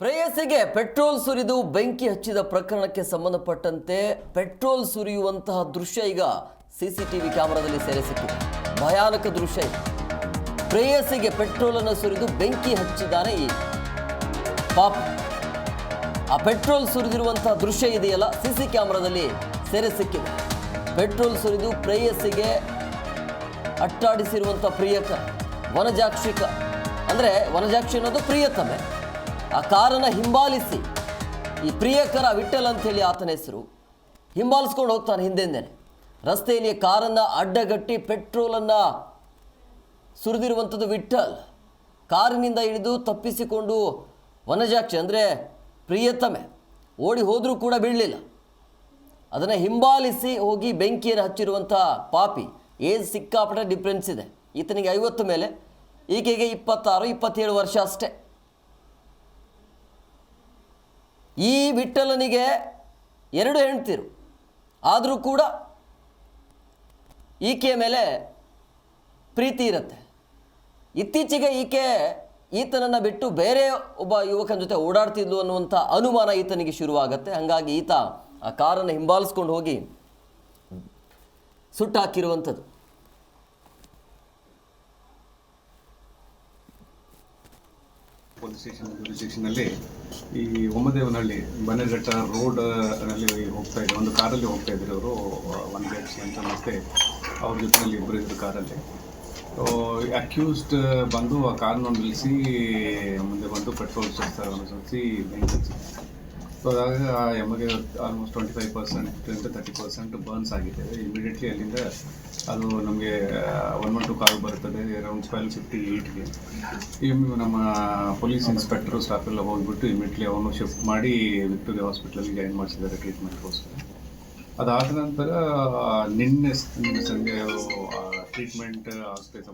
ಪ್ರೇಯಸಿಗೆ petrol ಸುರಿದು ಬೆಂಕಿ ಹಚ್ಚಿದ ಪ್ರಕರಣಕ್ಕೆ ಸಂಬಂಧಪಟ್ಟಂತೆ ಪೆಟ್ರೋಲ್ ಸುರಿಯುವಂತಹ ದೃಶ್ಯ ಈಗ ಸಿಸಿಟಿವಿ ಕ್ಯಾಮೆರಾದಲ್ಲಿ ಸೆರೆ ಸಿಕ್ಕಿದೆ. ಭಯಾನಕ ದೃಶ್ಯ ಇದು. ಪ್ರೇಯಸಿಗೆ ಪೆಟ್ರೋಲ್ ಅನ್ನು ಸುರಿದು ಬೆಂಕಿ ಹಚ್ಚಿದ್ದಾನೆ ಈ ಪಾಪ. ಆ ಪೆಟ್ರೋಲ್ ಸುರಿದಿರುವಂತಹ ದೃಶ್ಯ ಇದೆಯಲ್ಲ, ಸಿಸಿ ಕ್ಯಾಮೆರಾದಲ್ಲಿ ಸೆರೆ ಸಿಕ್ಕಿದೆ. ಪೆಟ್ರೋಲ್ ಸುರಿದು ಪ್ರೇಯಸಿಗೆ ಅಟ್ಟಾಡಿಸಿರುವಂಥ ಪ್ರಿಯಕರ ವನಜಾಕ್ಷಿಕ, ಅಂದರೆ ವನಜಾಕ್ಷಿ ಅನ್ನೋದು ಪ್ರಿಯತಮೆ. ಆ ಕಾರನ್ನು ಹಿಂಬಾಲಿಸಿ ಈ ಪ್ರಿಯಕರ ವಿಠಲ್ ಅಂಥೇಳಿ ಆತನ ಹೆಸರು, ಹಿಂಬಾಲಿಸ್ಕೊಂಡು ಹೋಗ್ತಾನೆ ಹಿಂದೆಂದೇನೆ. ರಸ್ತೆಯಲ್ಲಿ ಕಾರನ್ನು ಅಡ್ಡಗಟ್ಟಿ ಪೆಟ್ರೋಲನ್ನು ಸುರಿದಿರುವಂಥದ್ದು ವಿಠಲ್. ಕಾರಿನಿಂದ ಇಳಿದು ತಪ್ಪಿಸಿಕೊಂಡು ವನಜಾಕ್ಷಿ ಅಂದರೆ ಪ್ರಿಯತಮೆ ಓಡಿ ಹೋದರೂ ಕೂಡ ಬಿಡಲಿಲ್ಲ. ಅದನ್ನು ಹಿಂಬಾಲಿಸಿ ಹೋಗಿ ಬೆಂಕಿಯನ್ನು ಹಚ್ಚಿರುವಂಥ ಪಾಪಿ. ಏಜ್ ಸಿಕ್ಕಾಪಟ್ಟೆ ಡಿಫ್ರೆನ್ಸ್ ಇದೆ. ಈತನಿಗೆ 50 ಮೇಲೆ, ಈಕೆಗೆ 26-27 ವರ್ಷ ಅಷ್ಟೇ. ಈ ವಿಠಲನಿಗೆ 2 ಹೆಂಡ್ತಿರು, ಆದರೂ ಕೂಡ ಈಕೆಯ ಮೇಲೆ ಪ್ರೀತಿ ಇರುತ್ತೆ. ಇತ್ತೀಚೆಗೆ ಈತನನ್ನು ಬಿಟ್ಟು ಬೇರೆ ಒಬ್ಬ ಯುವಕನ ಜೊತೆ ಓಡಾಡ್ತಿದ್ಲು ಅನ್ನುವಂಥ ಅನುಮಾನ ಈತನಿಗೆ ಶುರುವಾಗುತ್ತೆ. ಹಾಗಾಗಿ ಈತ ಆ ಕಾರನ್ನು ಹಿಂಬಾಲಿಸ್ಕೊಂಡು ಹೋಗಿ ಸುಟ್ಟಾಕಿರುವಂಥದ್ದು. ಪೊಲೀಸ್ ಸ್ಟೇಷನಲ್ಲಿ ಈ ಒಮ್ಮದೇವನಹಳ್ಳಿ ಬನ್ನೇಘಟ್ಟ ರೋಡ್ ನಲ್ಲಿ ಹೋಗ್ತಾ ಇದ್ರು, ಒಂದು ಕಾರಲ್ಲಿ ಹೋಗ್ತಾ ಇದ್ರು ಅವರು, ವನಜಾಕ್ಷಿ ಅಂತ, ಮತ್ತೆ ಅವ್ರ ಜೊತೆಯಲ್ಲಿ ಇಬ್ಬರು ಇದ್ರು ಕಾರಲ್ಲಿ. ಅಕ್ಯೂಸ್ಡ್ ಬಂದು ಆ ಕಾರನ್ನು ನಿಲ್ಲಿಸಿ ಮುಂದೆ ಬಂದು ಪೆಟ್ರೋಲ್ ಸುರಿಸಿ ಬೆಂಕಿ ಹಚ್ಚಿ. ಸೊ ಅದಾಗ ಆ ಎಮ್ಮಗೆ ಆಲ್ಮೋಸ್ಟ್ 25% 30% ಬರ್ನ್ಸ್ ಆಗಿದೆ. ಇಮಿಡಿಯೇಟ್ಲಿ ಅಲ್ಲಿಂದ ಅದು ನಮಗೆ 112 ಕಾಲ್ ಬರ್ತದೆ ಅರೌಂಡ್ 12:58ಗೆ. ನಮ್ಮ ಪೊಲೀಸ್ ಇನ್ಸ್ಪೆಕ್ಟರು ಸ್ಟಾಫ್ ಎಲ್ಲ ಹೋಗಿಬಿಟ್ಟು ಇಮಿಡಿಯೇಟ್ಲಿ ಅವನು ಶಿಫ್ಟ್ ಮಾಡಿ ವಿಕ್ಟೋರಿಯಾ ಹಾಸ್ಪಿಟಲ್ಗೆ ಜಾಯಿನ್ ಮಾಡಿಸಿದ್ದಾರೆ ಟ್ರೀಟ್ಮೆಂಟ್ಗೋಸ್ಕರ. ಅದಾದ ನಂತರ ನಿನ್ನೆ ಸಂಜೆ ಟ್ರೀಟ್ಮೆಂಟ್ ಆಗ್ತದೆ.